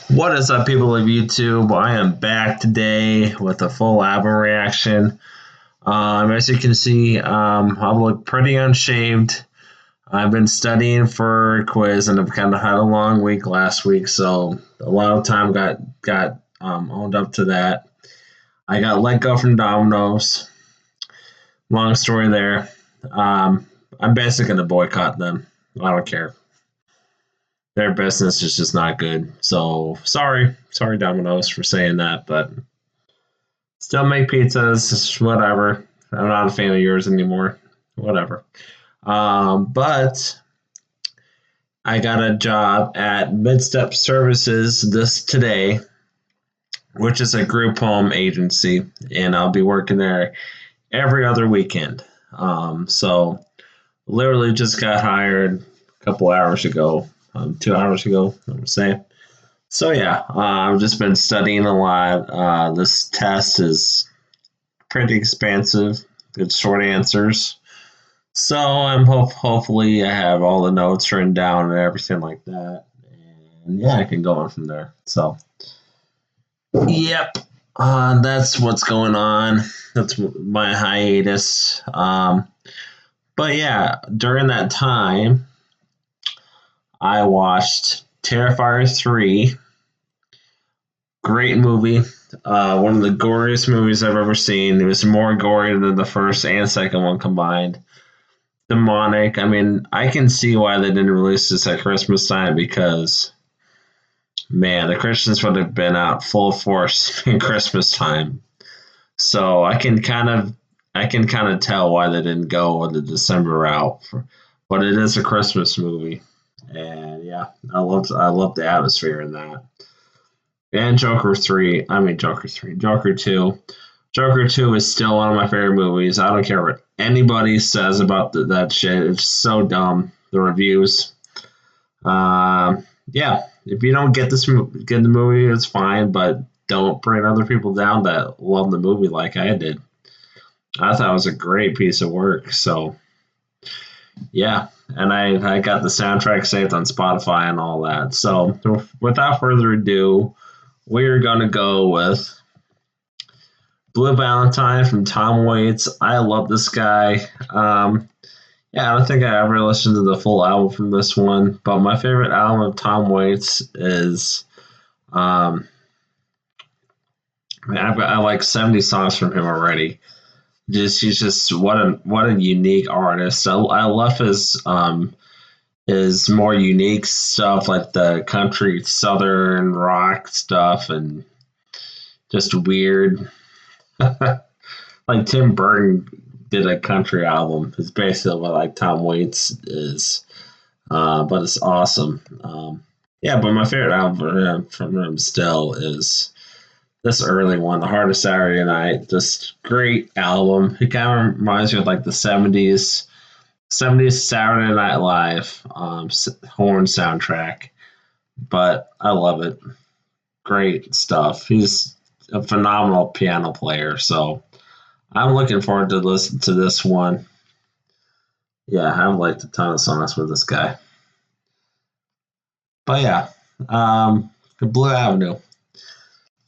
What is up, people of YouTube? I am back today with a full album reaction. As you can see, I look pretty unshaved. I've been studying for a quiz, and I've kind of had a long week last week, so a lot of time got owned up to that. I got let go from Domino's. Long story there. I'm basically gonna boycott them. I don't care. Their business is just not good. So sorry, Domino's, for saying that, but still make pizzas. Whatever. I'm not a fan of yours anymore. Whatever. But I got a job at Midstep Services this today, which is a group home agency, and I'll be working there every other weekend. So literally just got hired a couple hours ago, 2 hours ago, I would say. So yeah, I've just been studying a lot. This test is pretty expansive. Good short answers. So hopefully I have all the notes written down and everything like that. And yeah, I can go on from there. So yep, that's what's going on. That's my hiatus. But yeah, during that time, I watched Terrifier 3. Great movie. One of the goriest movies I've ever seen. It was more gory than the first and second one combined. Demonic. I mean, I can see why they didn't release this at Christmas time because, man, the Christians would have been out full force in Christmas time. So I can kind of tell why they didn't go with the December route. But it is a Christmas movie, and yeah, I love the atmosphere in that. And Joker 2. Joker 2 is still one of my favorite movies. I don't care what anybody says about that shit. It's so dumb. The reviews. Yeah, if you don't get get the movie, it's fine, but don't bring other people down that love the movie like I did. I thought it was a great piece of work. So yeah, and I got the soundtrack saved on Spotify and all that. So without further ado, we're gonna go with Blue Valentine from Tom Waits. I love this guy. Yeah, I don't think I ever listened to the full album from this one, but my favorite album of Tom Waits is, man, I like 70 songs from him already. He's just what a unique artist. I love his more unique stuff like the country southern rock stuff and just weird. Like Tim Burton did a country album. It's basically what like Tom Waits is, but it's awesome. Yeah, but my favorite album from him still is this early one, The Heart of Saturday Night. Just great album. It kind of reminds me of like the '70s Saturday Night Live horn soundtrack, but I love it. Great stuff. He's a phenomenal piano player, so I'm looking forward to listen to this one. Yeah, I've liked a ton of songs with this guy. But yeah, the Blue Avenue.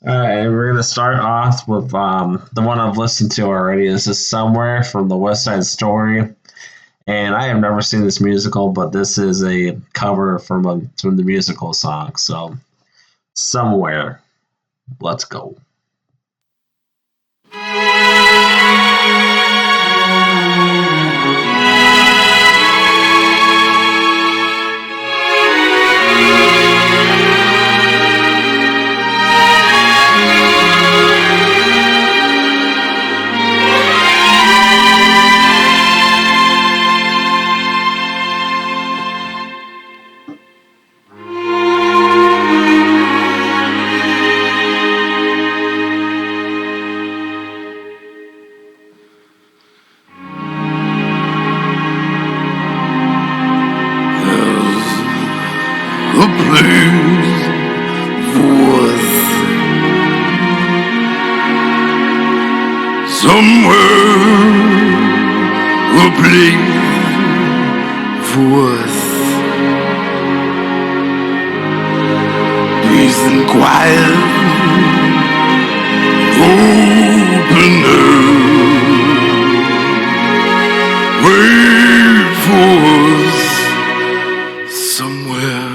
All right, we're gonna start off with the one I've listened to already. This is Somewhere from the West Side Story, and I have never seen this musical, but this is a cover from the musical song. So, Somewhere, let's go. A place forth somewhere, a place forth peace and quiet, open air. Wait for us somewhere.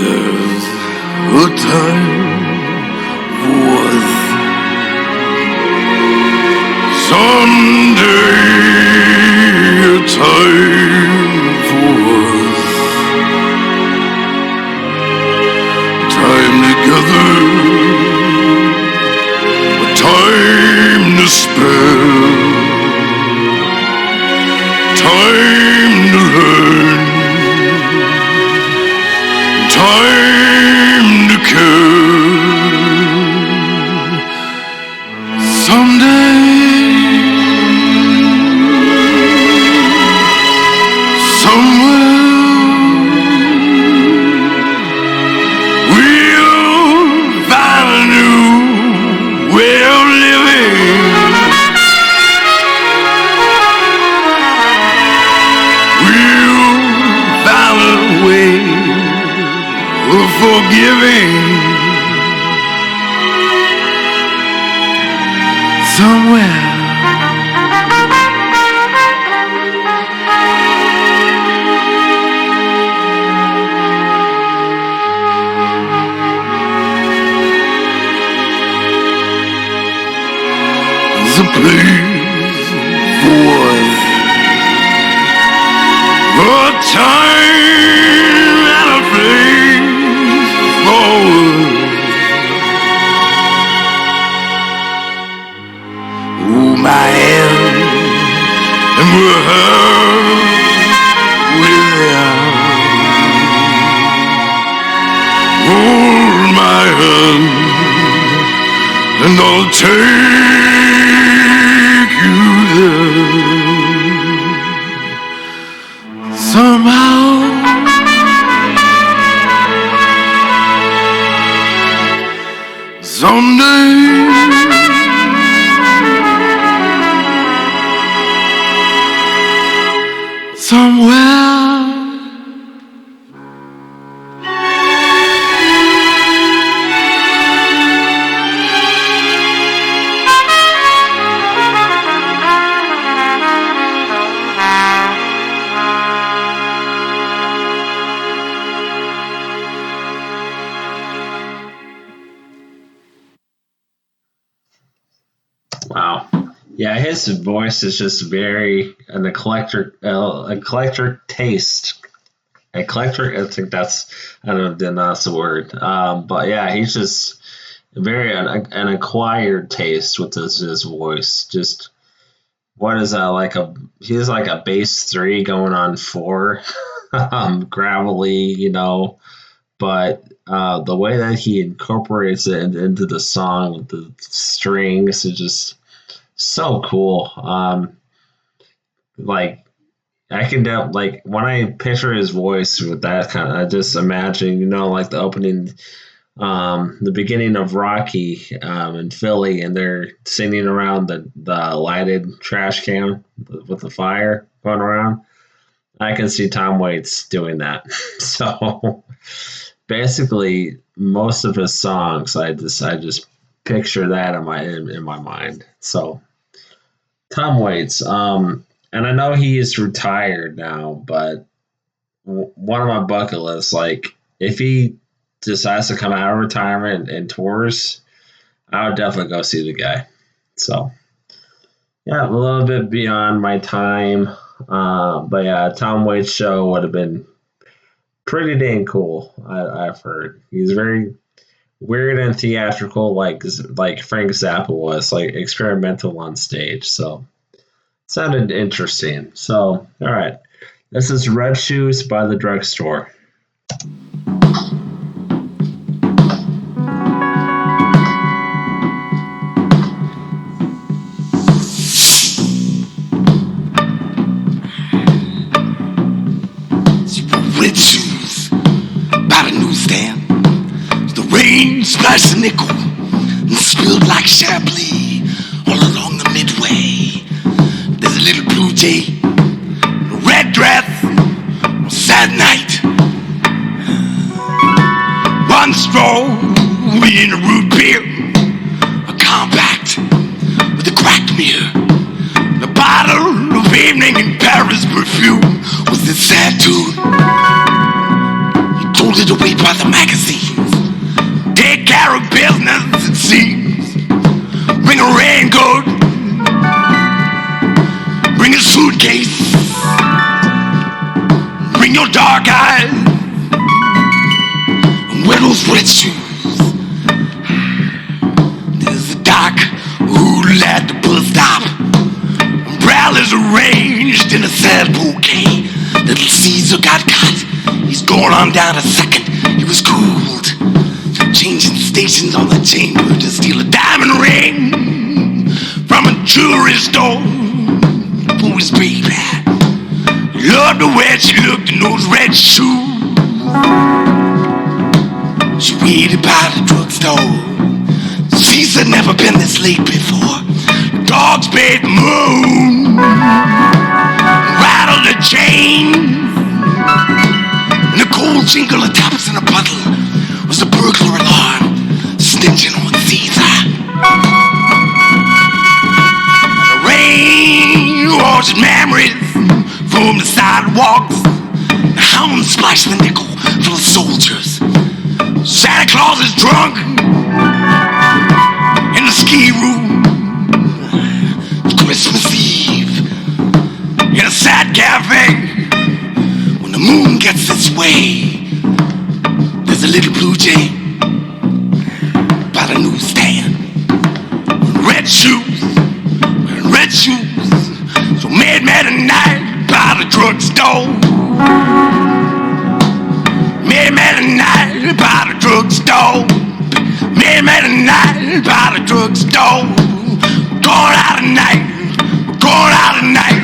There's a time worth someday, a time for us, time together, a time to spare, time to learn, time to care. Someday, somewhere, we'll find a new way of living. We'll find a way of forgiving. Somewhere. There's a place for us, a time and a place for us. Hold my hand and we're without. Hold my hand and I'll take you there. Somehow, someday. Somewhere. Wow. Yeah, his voice is just very an eclectic taste. Eclectic, I think I don't know, then that's the word. But yeah, he's just very an acquired taste with his voice. Just what is that like he's like a bass three going on four, gravelly, but the way that he incorporates it into the song with the strings is just so cool. Like I can like when I picture his voice with that kind of, I just imagine, like the opening, the beginning of Rocky, in Philly, and they're singing around the lighted trash can with the fire going around. I can see Tom Waits doing that. So basically, most of his songs, I just picture that in my mind. So Tom Waits, and I know he is retired now, but one of my bucket lists, like if he decides to come out of retirement and tours, I would definitely go see the guy. So yeah, a little bit beyond my time, but yeah, Tom Waits show would have been pretty dang cool. I've heard he's very weird and theatrical, like Frank Zappa was, like experimental on stage. So sounded interesting. So all right, this is Red Shoes by the Drugstore. Red shoes by the newsstand. The rain splashed a nickel and spilled like Chablis all along the midway. There's a little blue jay drugstore in a root beer, a compact with a cracked mirror, a bottle of evening in Paris perfume with this sad tune. He told it away by the magazines. Take care of business, it seems. Bring a raincoat, bring a suitcase, bring your dark eyes, and wear those red shoes. There's a dark hoodle at the bus stop. Umbrellas arranged in a sad bouquet. Little Caesar got caught. He's going on down a second. He was cooled, changing stations on the chamber to steal a diamond ring from a jewelry store for his baby. Loved the way she looked in those red shoes. She waited by the drugstore. Caesar never been this late before. The dogs bathed the moon, rattled the chains, and the cold jingle of taps in a bottle was the burglar alarm snitching on Caesar. The rain washed memories from the sidewalks. The hounds splashed the nickel full of soldiers. Santa Claus is drunk in the ski room. It's Christmas Eve in a sad cafe. When the moon gets its way, there's a little blue jay by the newsstand, wearing red shoes, wearing red shoes. So mad at night by the drugstore, mad at night by the drugstore, mad at night by the drugstore. We're going out tonight, we're going out tonight,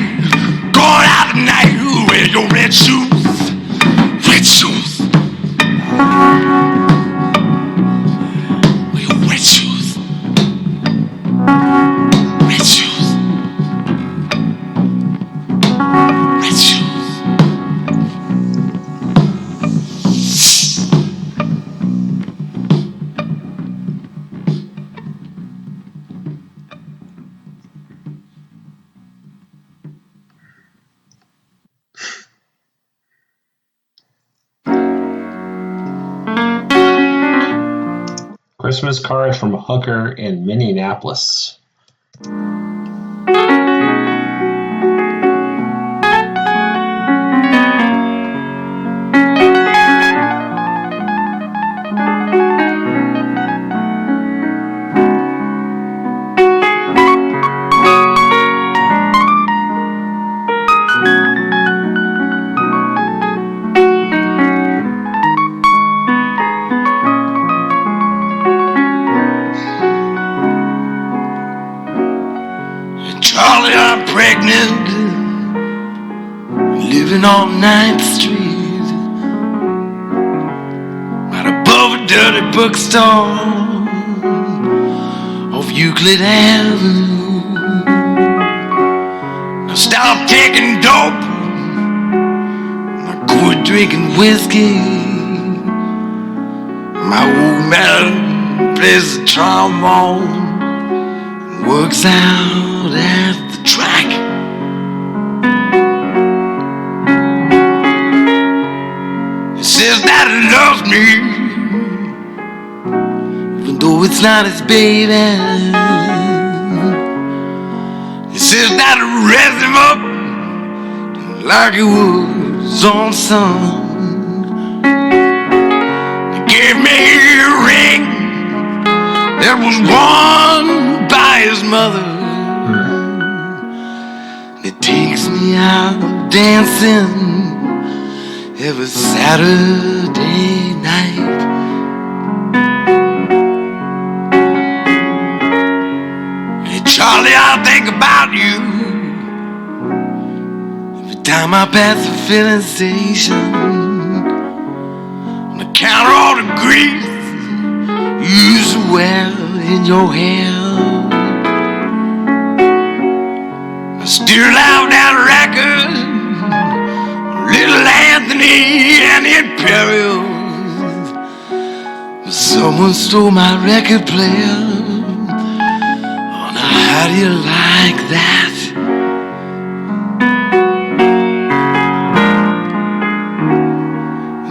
going out tonight. Wear your red shoes, red shoes. Wear your red shoes, red shoes, red shoes. Christmas card from a hooker in Minneapolis. Charlie, I'm pregnant, living on 9th Street, right above a dirty bookstore off Euclid Avenue. Now stop taking dope, I quit drinking whiskey. My old man plays the trombone, works out at the track. He says that he loves me, even though it's not his baby. He says that he raised him up like he was his own son. He gave me a ring that was worn by his mother. It takes me out dancing every Saturday night. Hey Charlie, I think about you every time I pass the filling station. On the counter all the grease you used to wear in your hair. I still have that record, Little Anthony and the Imperials. So Someone stole my record player. Oh, now how do you like that?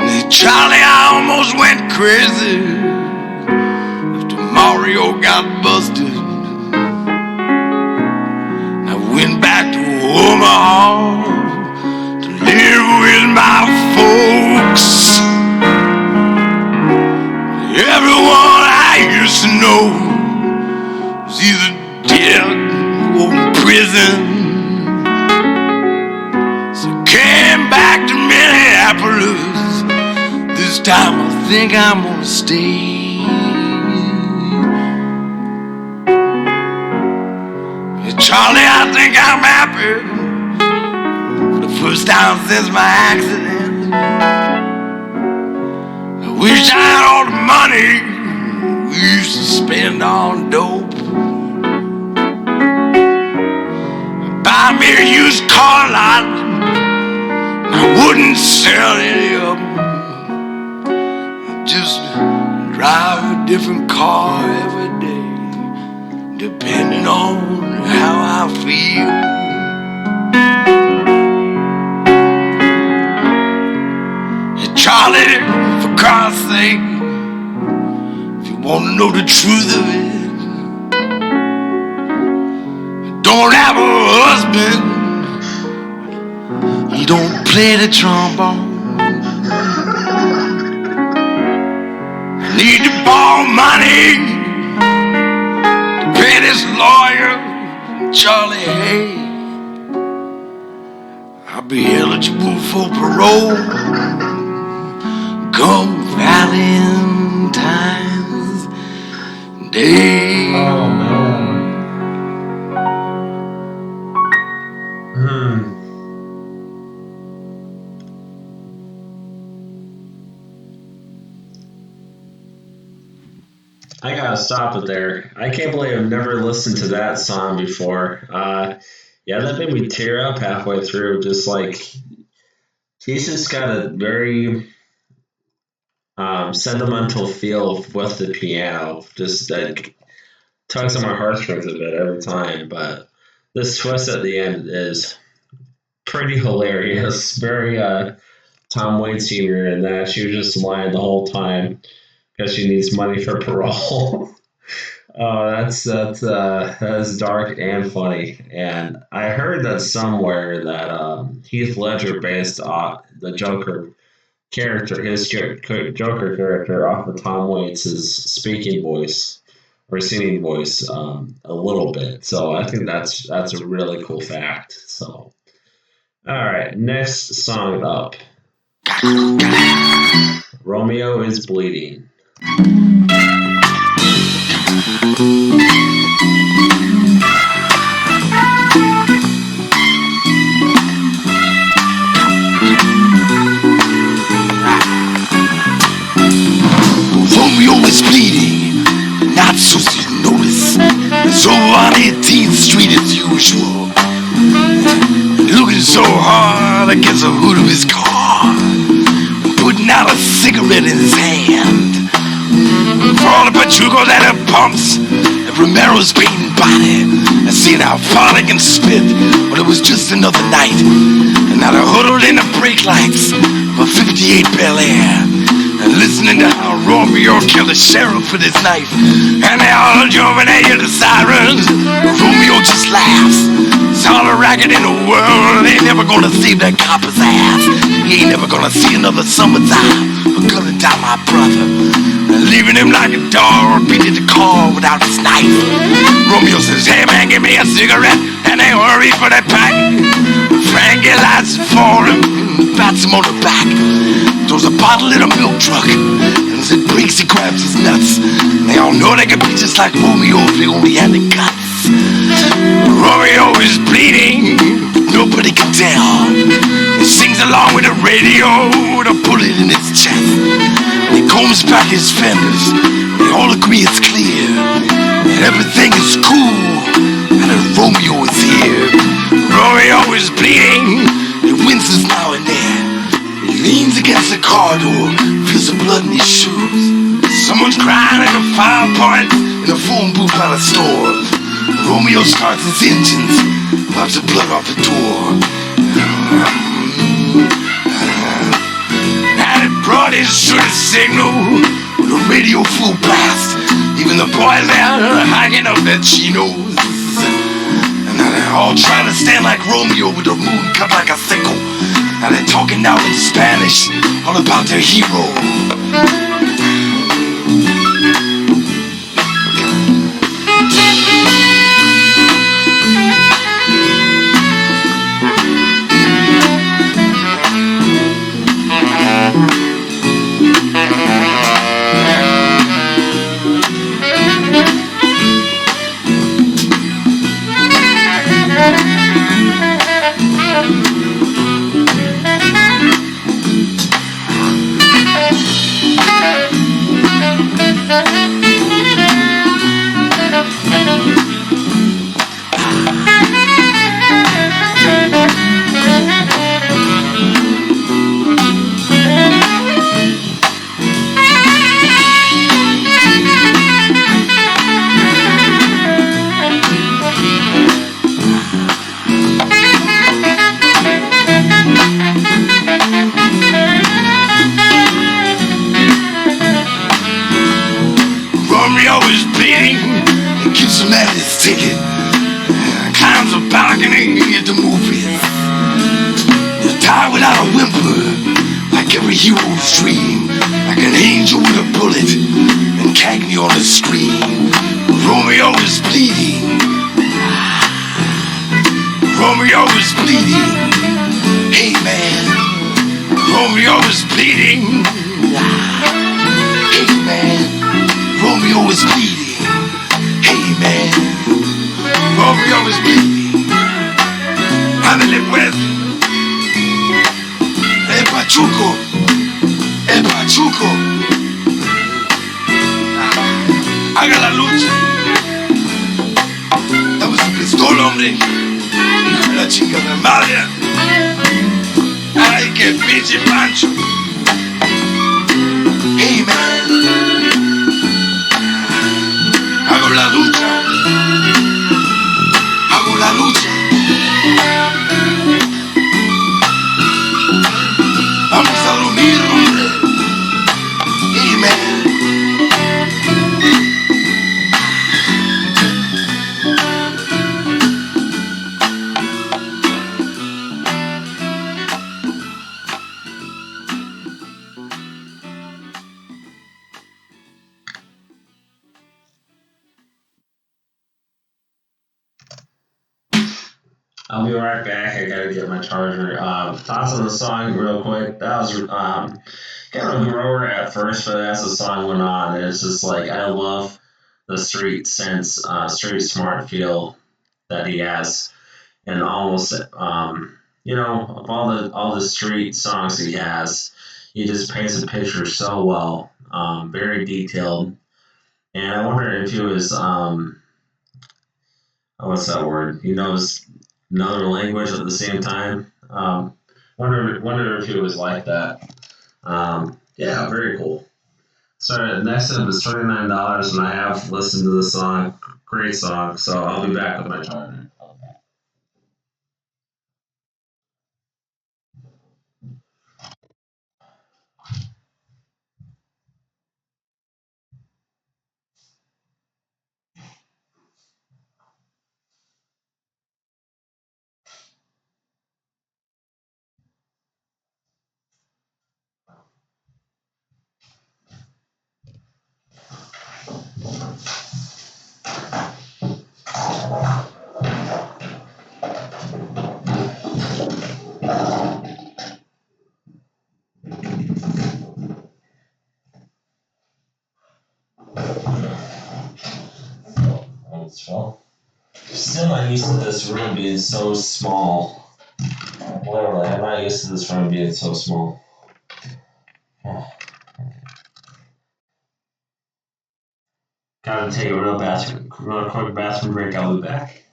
And then Charlie, I almost went crazy after Mario got busted. I went back to Omaha to live with my folks. Everyone I used to know was either dead or in prison. So I came back to Minneapolis. This time I think I'm gonna stay. Hey, Charlie, I think I'm happy for the first time since my accident. I wish I had all the money we used to spend on dope. Buy me a used car lot, and I wouldn't sell any of them. I'd just drive a different car every day, depending on how I feel. Charlie, for God's sake, if you want to know the truth of it, I don't have a husband. He don't play the trombone. I need to borrow money to pay this lawyer, Charlie Hay. I'll be eligible for parole come Valentine's Day. Oh man. I gotta stop it there. I can't believe I've never listened to that song before. Yeah, that made me tear up halfway through. Just like he's just got a very sentimental feel with the piano. Just like tugs on my heartstrings a bit every time. But this twist at the end is pretty hilarious. Very Tom Waits humor in that. She was just lying the whole time because she needs money for parole. Oh, that's dark and funny. And I heard that somewhere that Heath Ledger based the Joker character, his Joker character, off of Tom Waits' speaking voice or singing voice a little bit. So I think that's a really cool fact. So, all right, next song up, Romeo is Bleeding. Romeo is bleeding, not so you notice. It's over on 18th Street as usual. Looking so hard against the hood of his car, putting out a cigarette in his hand. For all the pachucos at the pumps, and Romero's beaten body, and seeing how far they can spit. But it was just another night, and now they're huddled in the brake lights of a 58 Bel Air, and listening to how Romeo killed the sheriff with his knife. And they all jump and they hear the sirens. Romeo just laughs. It's all the racket in the world. They ain't never gonna save that copper's ass. He ain't never gonna see another summertime for gunning down my brother, and leaving him like a dog beating the car without his knife. Romeo says, hey man, give me a cigarette, and they hurry for that pack. Frankie lights it for him, pats him on the back, throws a bottle in a milk truck, and as it breaks he grabs his nuts. And they all know they can be just like Romeo if they only had the guts. Romeo is bleeding, nobody can tell. He sings along with the radio with a bullet in his chest. And he combs back his fenders, they all agree it's clear, and everything is cool, and that Romeo is here. Romeo is bleeding, he winces now and then. He leans against the car door, feels the blood in his shoes. Someone's crying at a fire point in a phone booth by the store. Romeo starts his engines, wipes the blood off the door. And it brought his shortest signal with a radio full blast. Even the boys there are hiking up their chinos. And now they're all trying to stand like Romeo with their moon cut like a sickle. Now they're talking now in Spanish, all about their hero. Romeo is bleeding and gives the man his ticket. Climbs a balcony at the movies. He'll die without a whimper, like every hero's dream. Like an angel with a bullet and Cagney on the screen. Romeo is bleeding. Romeo is bleeding. Hey man, Romeo is bleeding. Hey man, Romeo is bleeding. Hey man, Romeo is bleeding. Ándale pues. El Pachuco. El Pachuco. Haga la lucha. Dame su pistola, hombre. La chica de madre. Ay, qué pinche Pancho. Hey man. Hago la lucha. Hago la lucha. Vamos a dormir, hombre. Hey man. I'll be right back. I gotta get my charger. Thoughts on the song, real quick. That was kind of a grower at first, but as the song went on, it's just like I love the street sense, street smart feel that he has, and almost of all the street songs he has, he just paints a picture so well, very detailed. And I wonder if he was what's that word? He knows another language at the same time. Wonder if he was like that. Yeah, very cool. So next up is $29, and I have listened to the song. Great song. So I'll be back with my charger. Still not used to this room being so small. Literally, I'm not used to this room being so small. Gotta take a real quick bathroom break. I'll be back.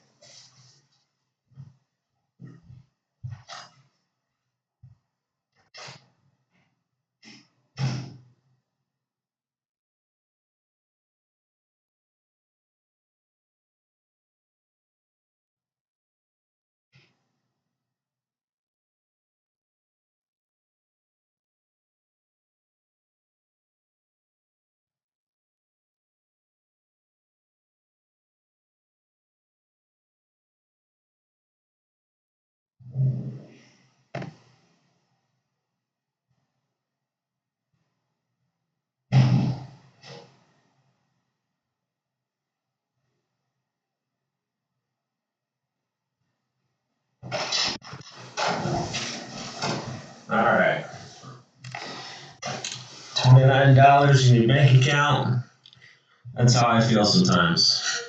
$9 in your bank account. That's how I feel sometimes.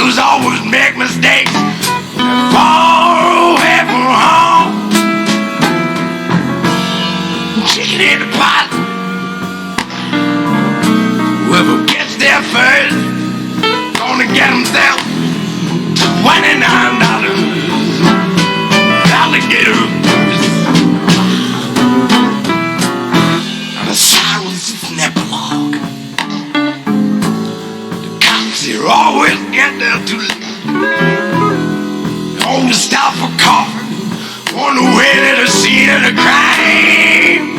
Hustlers always make mistakes. They're far away from home. Chicken in the pot. Whoever gets there first gonna get himself $29 alligator purse. On the side was just an epilogue. The cops here always get there too late. Always stop for coffee on the way to the scene of the crime.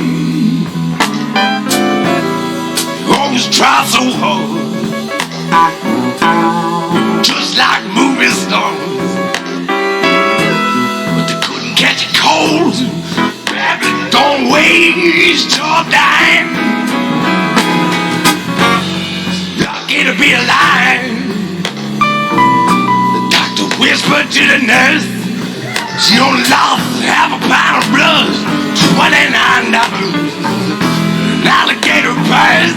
Always try so hard, just like movie stars, but they couldn't catch a cold. Baby, don't waste your time. Lucky to be alive. The doctor whispered to the nurse, she only lost half a pound of blood. $29, an alligator purse.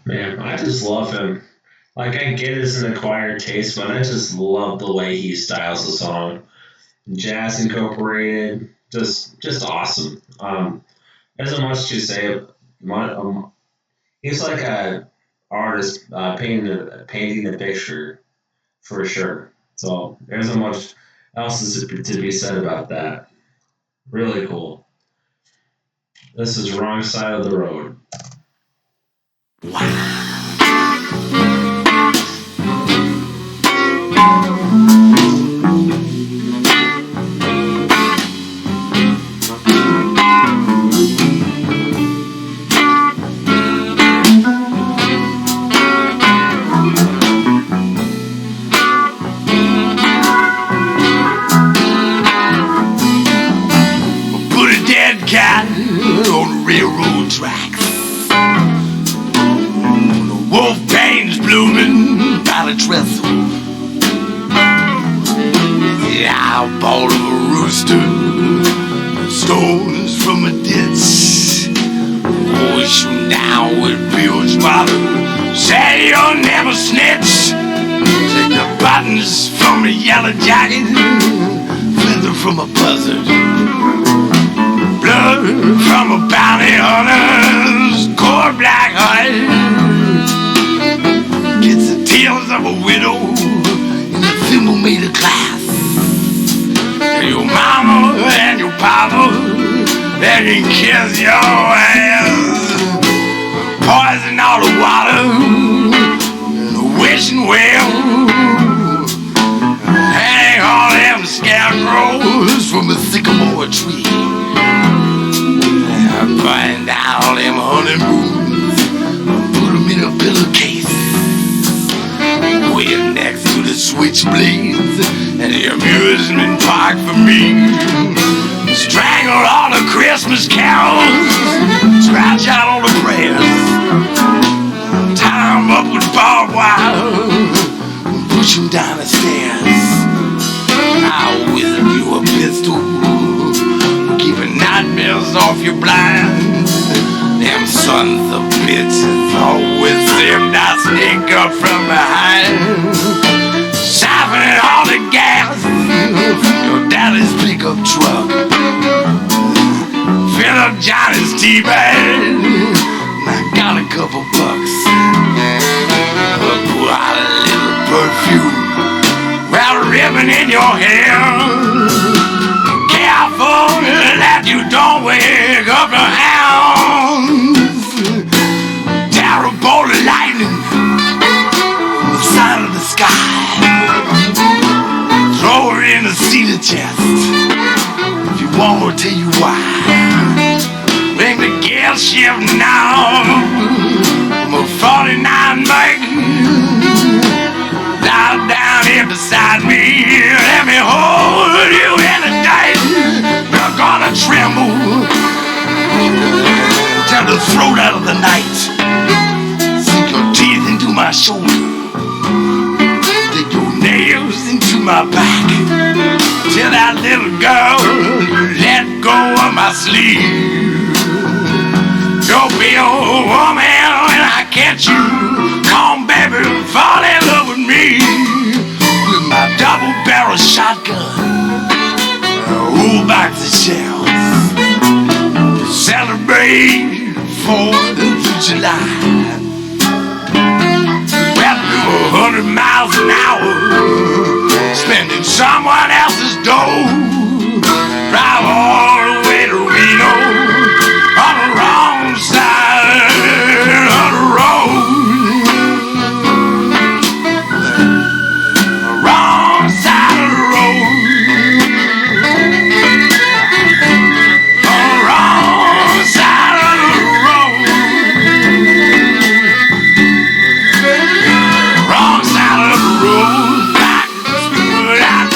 Man, I just love him. Like, I get it's an acquired taste, but I just love the way he styles the song. Jazz incorporated, just awesome. There isn't much to say. He's like a artist painting a picture for sure. So there isn't much else to be said about that. Really cool. This is Wrong Side of the Road. Put a dead cat on the railroad tracks. The wolf pain's blooming by the trestle. Yeah, I bought a rooster, stones from a ditch. Wash him down with bilge water. Say you'll never snitch. Take the buttons from a yellow jacket, feather from a buzzard, blood from a bounty hunter's core black heart. Gets the tears of a widow in a thimble made of glass. Your mama and your papa, they can kiss your ass. Poison all the water in a wishing well. Hang all them scarecrows from a sycamore tree. Find all them honeymoons, put them in a pillowcase, way next to the switchblades and the amusement park for me. Strangle all the Christmas carols, scratch out all the prayers. up with barbed wire, push him down the stairs. I'll whistle you a pistol, keeping nightmares off your blinds. Them sons of bitches always seem to sneak up from behind, siphoning all the gas your daddy's pickup truck. Fill up Johnny's tea bag, I got a couple bucks. Pour out a little perfume, wrap a ribbon in your hair. Careful that you don't wake up the hounds. Terrible lightning from the side of the sky. Throw her in the cedar chest if you want her, tell you why. Bring the gear shift now, I'm a 49 bike. Lie down here beside me, let me hold you in the dice. We're gonna tremble, tear the throat out of the night. Sink your teeth into my shoulder, dig your nails into my back. Tell that little girl to let go of my sleeve. You'll be a woman when I catch you. Come, baby, fall in love with me. With my double-barrel shotgun, a whole box of shells. To celebrate 4th of July. Well, do 100 miles an hour, spending someone else's dough. Drive all the way to Reno on the wrong side of the road. The wrong side of the road. On the wrong side of the road. Wrong side of the road. Back, screw it out.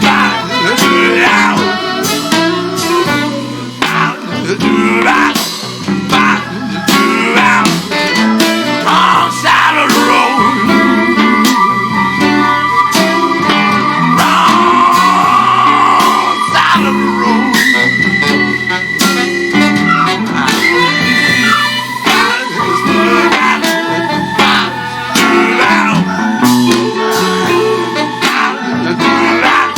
Back, screw it out. Back, screw it out. Back, screw it out. Wrong side of the road. Wrong side of the road. Back, screw it out. Back, screw it out. Back, screw it out.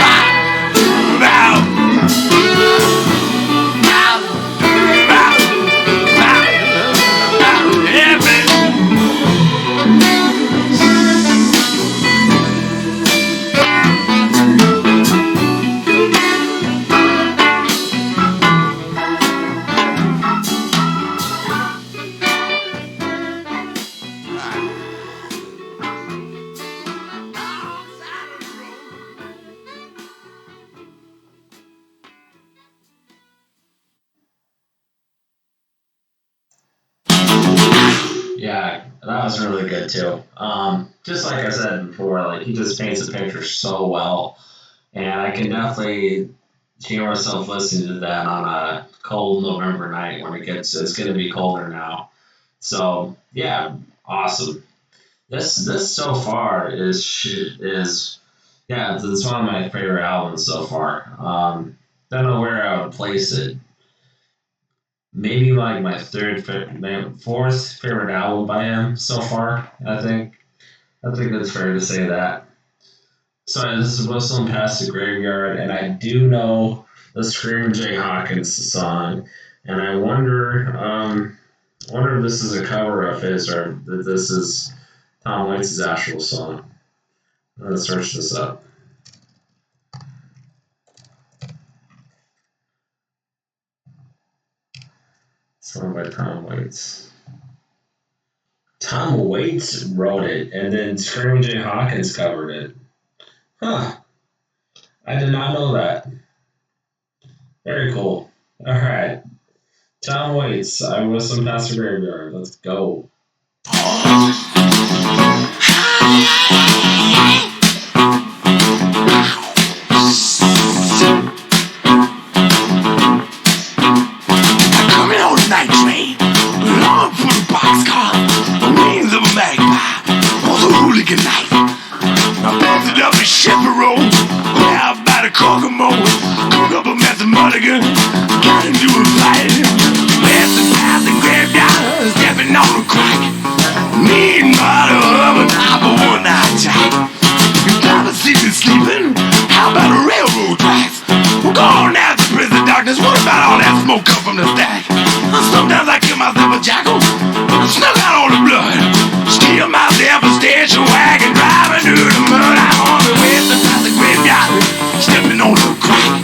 Back, screw it out. Back, screw it out. Back, yeah, baby. Yeah, that was really good too. Just like I said before, like he just paints the picture so well, and I can definitely hear myself listening to that on a cold November night when it's going to be colder now. So yeah, awesome. This so far is yeah, it's one of my favorite albums so far. Don't know where I would place it. Maybe like my fourth favorite album by him so far. I think that's fair to say that. So this is Whistling Past the Graveyard, and I do know the Screaming Jay Hawkins song, and I wonder if this is a cover of his or that this is Tom Waits' actual song. I'm gonna search this up. Song by Tom Waits. Tom Waits wrote it, and then Screaming Jay Hawkins covered it. Huh. I did not know that. Very cool. All right. Tom Waits, I Whistle Past the Graveyard. Let's go. Coming on the night train, long for the boxcar, the wings of ammo come from the stack. Sometimes I kill myself a jackal, snuck out on the blood. Steal myself a station wagon, driving through the mud. I'm on the way to the graveyard, stepping on the crack.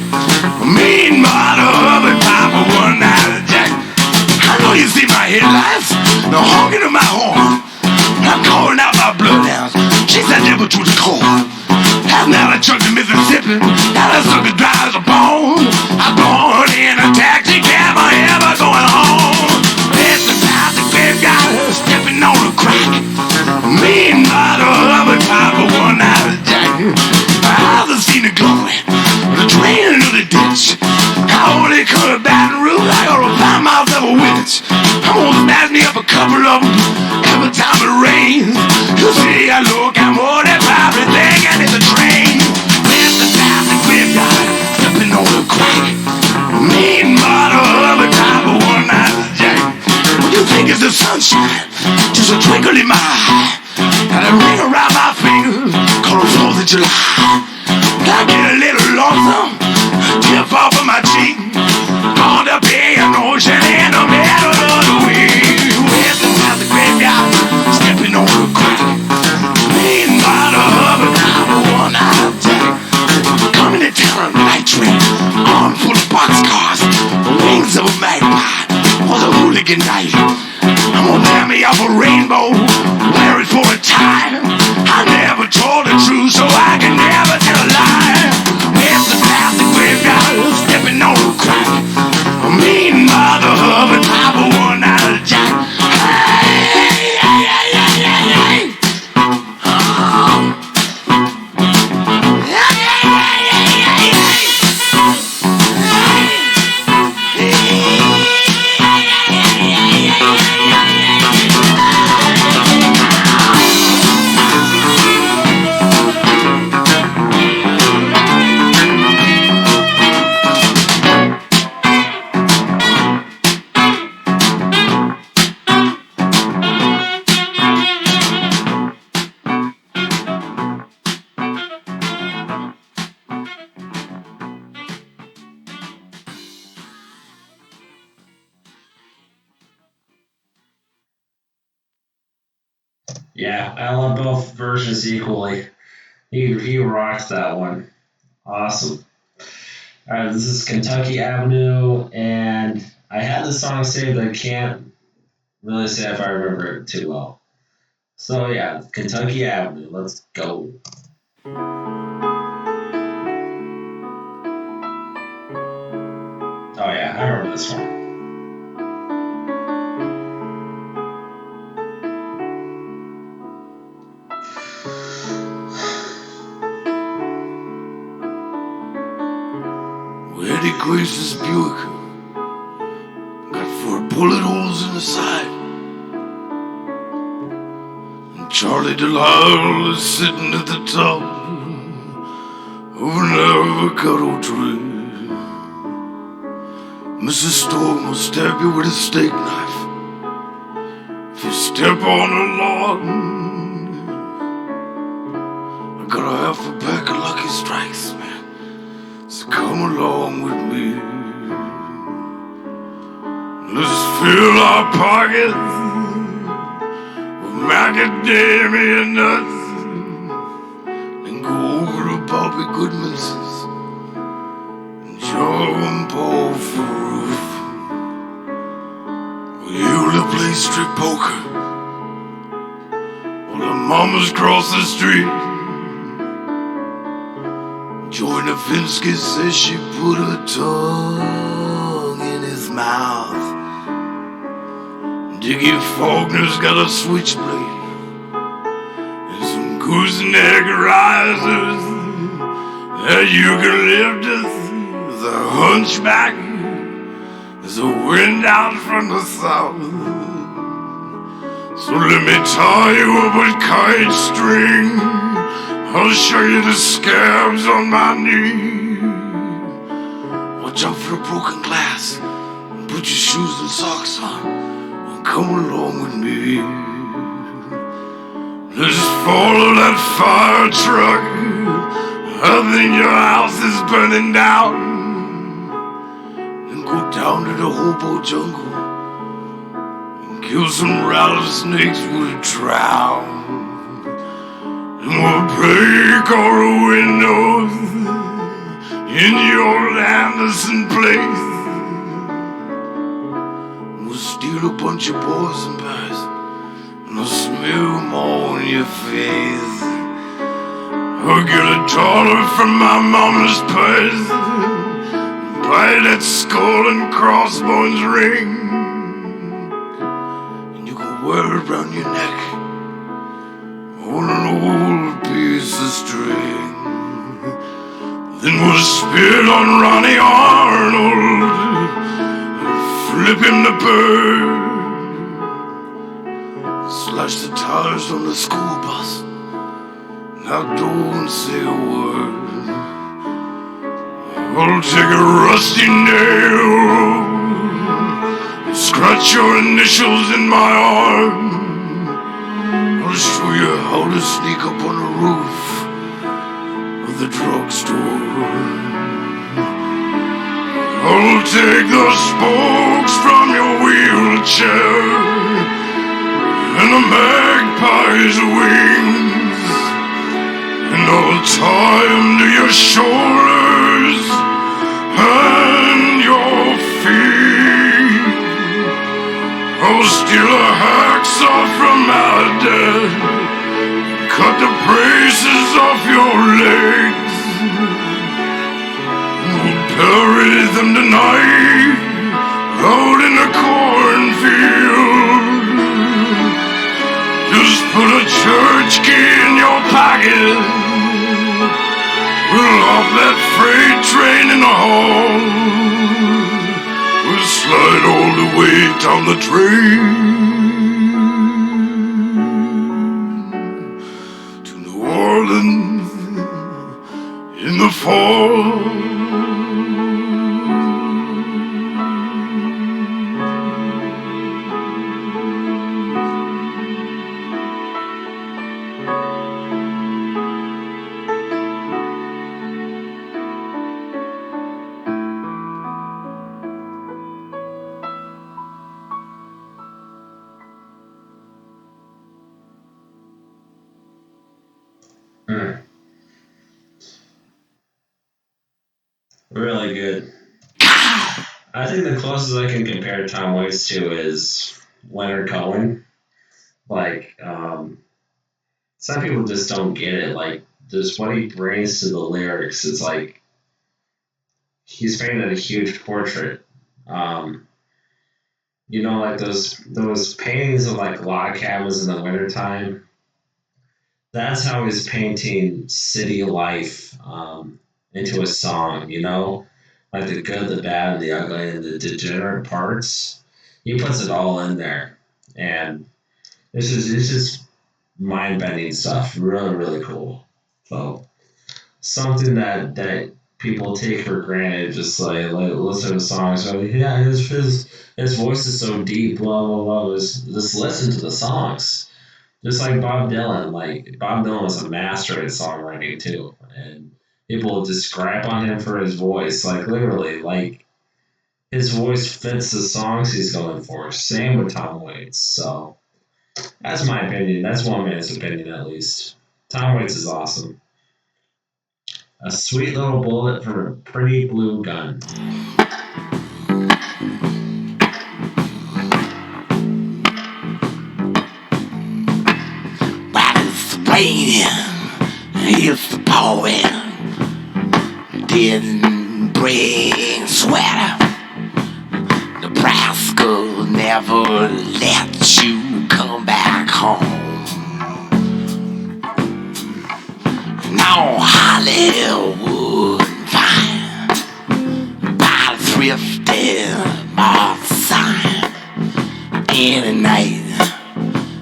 Mean mother of a papa, one night jack. I know you see my headlights, the honking of my horn. I'm calling out my bloodhounds, chase that devil to the core. Last night I chucked to Mississippi, now that sucker dry as a bone. I'm born in a taxi cab, I ever going home. It's about the graveyard, stepping on the crack. Mean mother of a papa, one night jack. I haven't seen the glory, the drain into the ditch. I only come to Baton Rouge, I gotta find myself a witch. I'm gonna snatch me up a couple of them every time it rains. You see, I look, I'm more than probably thinking it's a train. It's the time the graveyard, stepping on the crack. Mean mother of a time of one night jack. What you think is the sunshine? Just a twinkle in my eye. And a ring around my finger, called the 4th of July. I get a little lonesome, tip off of my cheek. On the big ocean in the middle of the week. Where's the time the graveyard, stepping on the crack. Mean mother of a time of one night jack. Coming to town on a night train, armed full of boxcars, wings of a magpie, was a hooligan night. I'm gonna tear me off a rainbow, wear it for a time. I never told the truth, so I can never tell a lie. It's the plastic graveyard, stepping on the crack. A mean mother of a type of one night jack. Hey, hey, hey, hey, hey, hey. Oh. Hey, hey, hey, hey, hey, Yeah, I love both versions equally. He rocks that one. Awesome. All right, this is Kentucky Avenue, and I had the song saved. I can't really say if I remember it too well. So yeah, Kentucky Avenue. Let's go. Oh yeah, I remember this one. Eddie Grace's Buick got 4 bullet holes in the side. And Charlie Delisle is sitting at the top of an avocado tree. Mrs. Storm will stab you with a steak knife if you step on her lawn. I got a half a pack of Lucky Strikes, man. So come along with me. Let's fill our pockets with macadamia nuts and go over to Bobby Goodman's and jump off the roof. We used to play strip poker while the mamas cross the street. Joyner Finsky says she put her tongue in his mouth. Dickie Faulkner's got a switchblade and some gooseneck risers that you can lift as a hunchback as a wind out from the south. So let me tie you up with kite string. I'll show you the scabs on my knee. Watch out for the broken glass. Put your shoes and socks on and come along with me. Let's follow that fire truck. I think your house is burning down. And go go down to the hobo jungle and kill some rattlesnakes with a trowel. And we'll break all the windows in your Anderson place. We'll steal a bunch of poison pies and I'll smear them all in your face. I'll get $1 from my mama's purse, buy that skull and crossbones ring, and you can wear it around your neck on an old piece of string. Then we'll spit on Ronnie Arnold, flip him the bird, slash the tires on the school bus. Now don't say a word. I'll take a rusty nail and scratch your initials in my arm. I'll show you how to sneak up on the roof of the drugstore. I'll take the spokes from your wheelchair and a magpie's wings, and I'll tie them to your shoulders and your feet. I'll steal a hacksaw from my dad, cut the braces off your legs, and we'll bury them tonight out in the cornfield. Just put a church key in your pocket. We'll off that freight train in the hall. We'll slide all the way down the train to New Orleans in the fall. Really good. I think the closest I can compare Tom Waits to is Leonard Cohen. Like, some people just don't get it. Like, just what he brings to the lyrics. It's like he's painted a huge portrait. Um, like those paintings of like log cabins in the wintertime. That's how he's painting city life into a song. Like the good, the bad, and the ugly, and the degenerate parts. He puts it all in there, and it's just mind bending stuff. Really, really cool. So something that people take for granted, just like listen to songs. Like, yeah, his voice is so deep. Blah blah blah. Just listen to the songs. Just like Bob Dylan. Like Bob Dylan was a master at songwriting too, and people just gripe on him for his voice. Like literally, like his voice fits the songs he's going for. Same with Tom Waits. So that's my opinion. That's one man's opinion, at least. Tom Waits is awesome. A sweet little bullet for a pretty blue gun. While it's raining, it's pouring, didn't bring sweater. Nebraska never let you come back home. No Hollywood fine, by the thrifty mall sign. Any night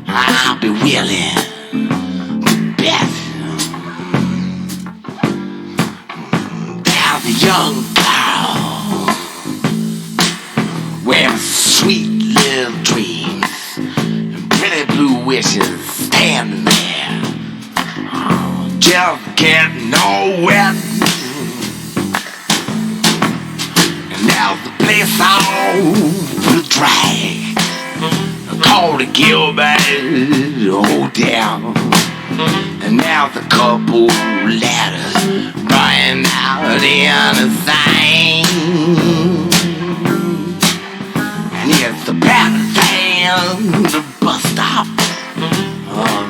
I'll be willing to bet. There's a young girl with sweet little dreams and pretty blue wishes standing there. Just getting all wet. And now the place off the drag. Called the Gilbert Hotel. And now the couple letters burning out in the thing. And it's the Valentine, the bus stop.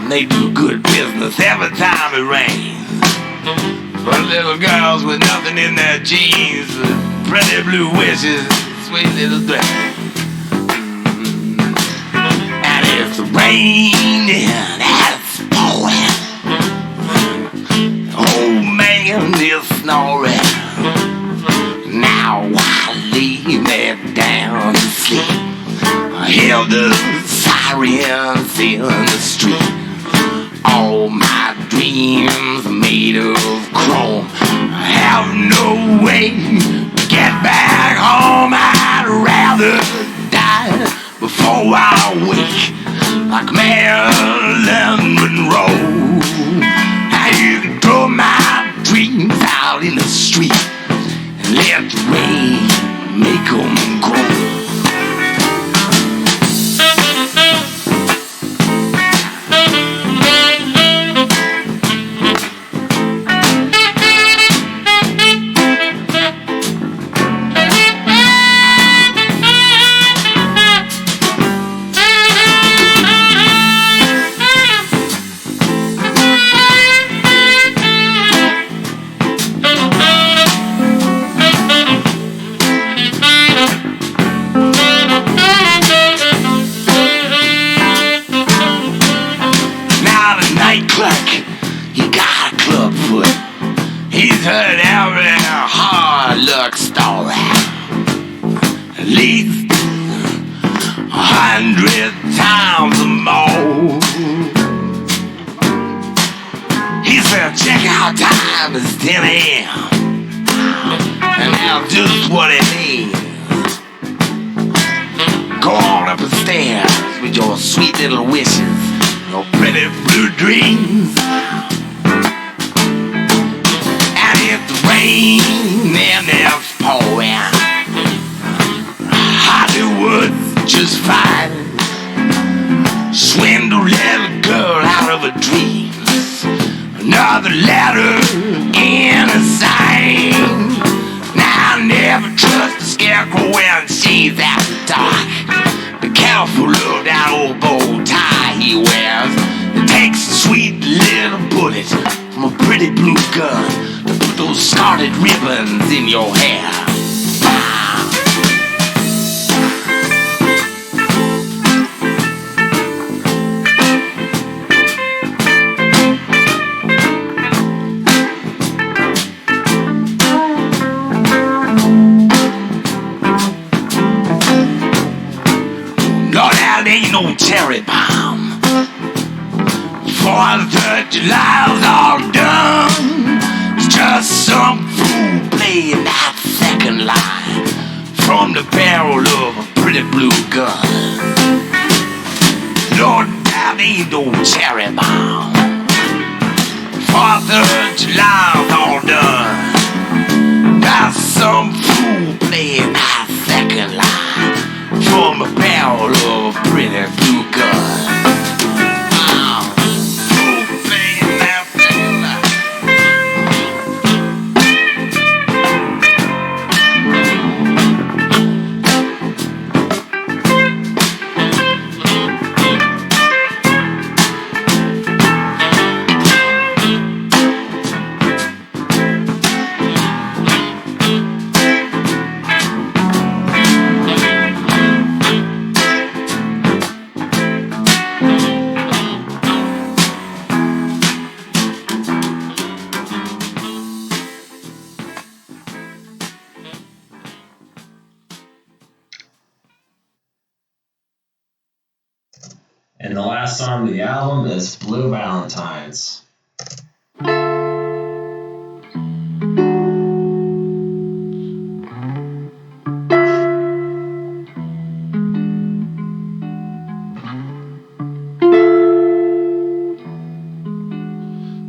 They do good business every time it rains. For little girls with nothing in their jeans, pretty blue wishes, sweet little dress. And it's raining, it's pouring. Old man is snoring. Now I lay me down to sleep. I hear the sirens in the street. All my dreams are made of chrome. I have no way to get back home. I'd rather die before I wake, like Marilyn Monroe. How you can throw my dreams out in the street and let the rain make them grow. He got a club foot. He's heard every hard luck story, at least 100 times or more. He said, check out time, it's 10 a.m. And that's just what it means. Go on up the stairs with your sweet little wishes, your pretty blue dreams. And if the rain and it's pouring, Hollywood's just fine. Swindle little girl out of her dreams. Another letter in a sign. Now I never trust the scarecrow when she's after dark. Be careful of that old bow tie he wears. It takes a sweet little bullet from a pretty blue gun to put those scarlet ribbons in your hair. Ain't no cherry bomb. 4th of July's all done. It's just some fool playing that second line from the barrel of a pretty blue gun. Lord, that ain't no cherry bomb. 4th of July's all done. That's some fool playing that second line from a barrel of a pretty blue gun. Fool playing that second line. And the last song of the album is Blue Valentines.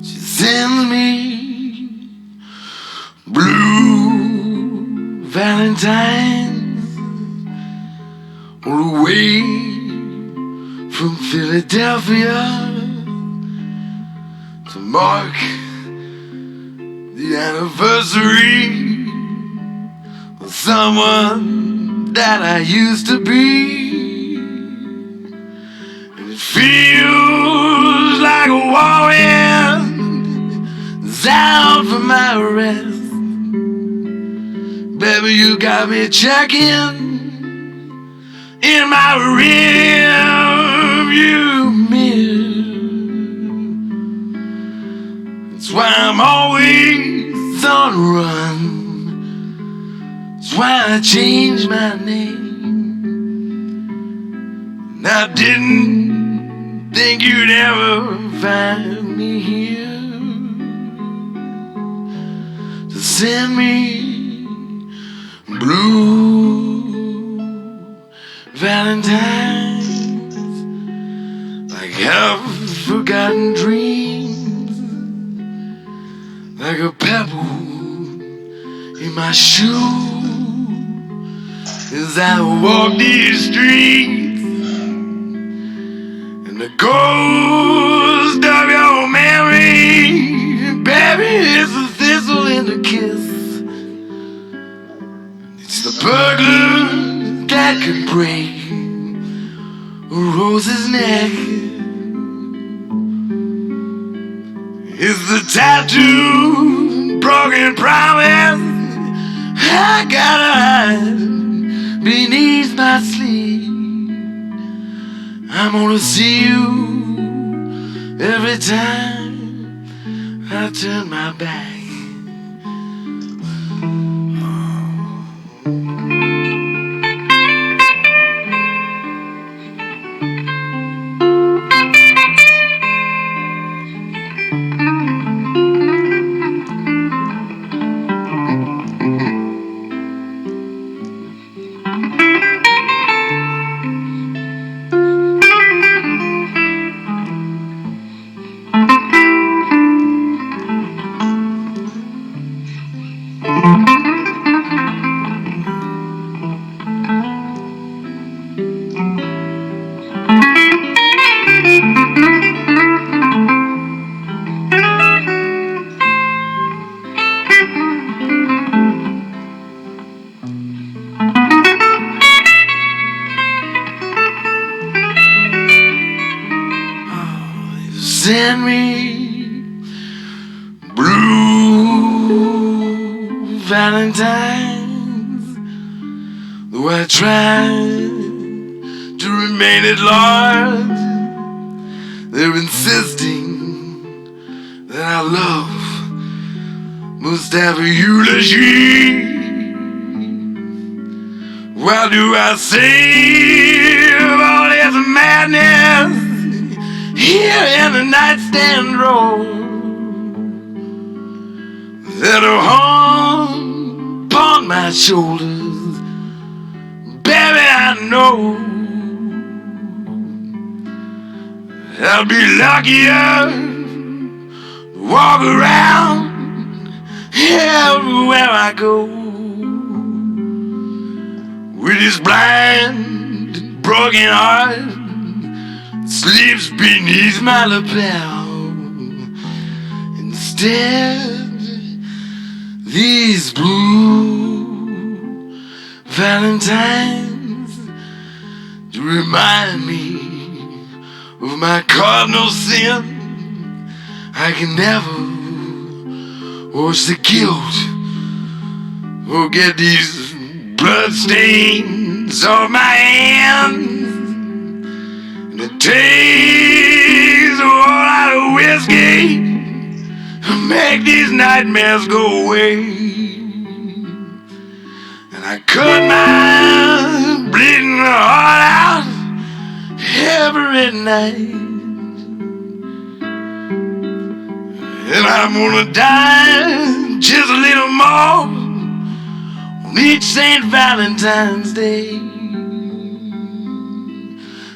She sends me blue Valentines. all the way from Philadelphia to mark the anniversary of someone that I used to be. And it feels like a whirlwind is out for my rest. Baby, you got me checking in my rearview mirror. That's why I'm always on the run. That's why I changed my name. And I didn't think you'd ever find me here to send me blue Valentines, like half-forgotten dreams, like a pebble in my shoe as I walk these streets, and the ghost of your memory, baby, is a thistle in the kiss. It's the burglar that could break a rose's neck. It's the tattoo, broken promise I gotta hide beneath my sleeve. I'm gonna see you every time I turn my back. Send me blue Valentines, though I try to remain at large. They're insisting that our love must have a eulogy. Why do I save all this madness here in the nightstand drawer that are hung upon my shoulders? Baby, I know I'll be luckier to walk around everywhere I go with this blind, broken heart sleeps beneath my lapel. Instead, these blue Valentines to remind me of my cardinal sin. I can never wash the guilt or get these blood stains off my hands. The taste of a whole lot of whiskey to make these nightmares go away. And I cut my bleeding heart out every night. And I'm gonna die just a little more on each St. Valentine's Day.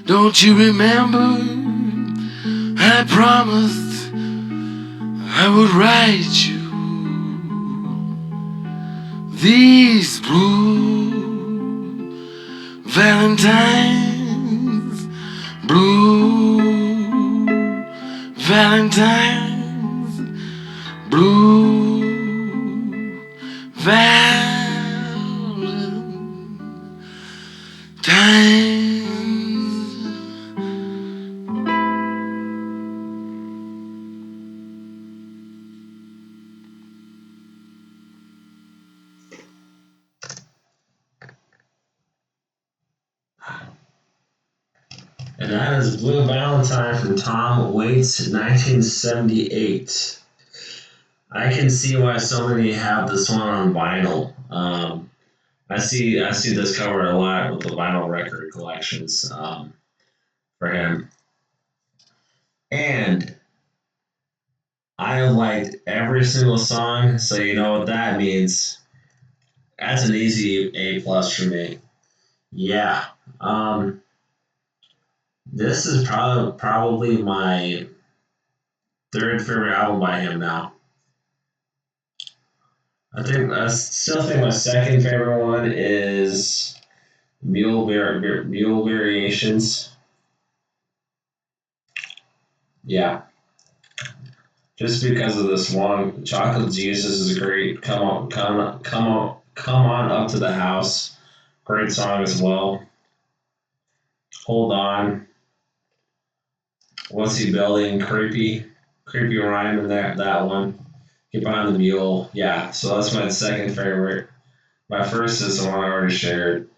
Don't you remember? I promised I would write you these blue Valentine's blue, Valentine's blue, Valentine's. And that is Blue Valentine from Tom Waits, 1978. I can see why so many have this one on vinyl. I see this covered a lot with the vinyl record collections for him. And I have liked every single song, so you know what that means. That's an easy A plus for me. Yeah. Um, this is probably my third favorite album by him now. I still think my second favorite one is Mule Variations. Yeah, just because of this one. Chocolate Jesus is great. Come on up to the house. Great song as well. Hold on. What's he building? Creepy rhyme in that one. Get behind the mule. Yeah, so that's my second favorite. My first is the one I already shared.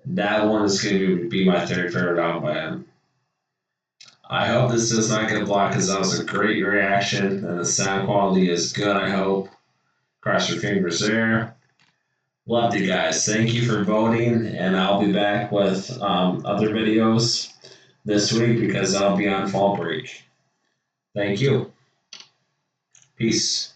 That one is going to be my third favorite album by him. I hope this does not get blocked because that was a great reaction and the sound quality is good, I hope. Cross your fingers there. Loved you guys. Thank you for voting, and I'll be back with other videos this week because I'll be on fall break. Thank you. Peace.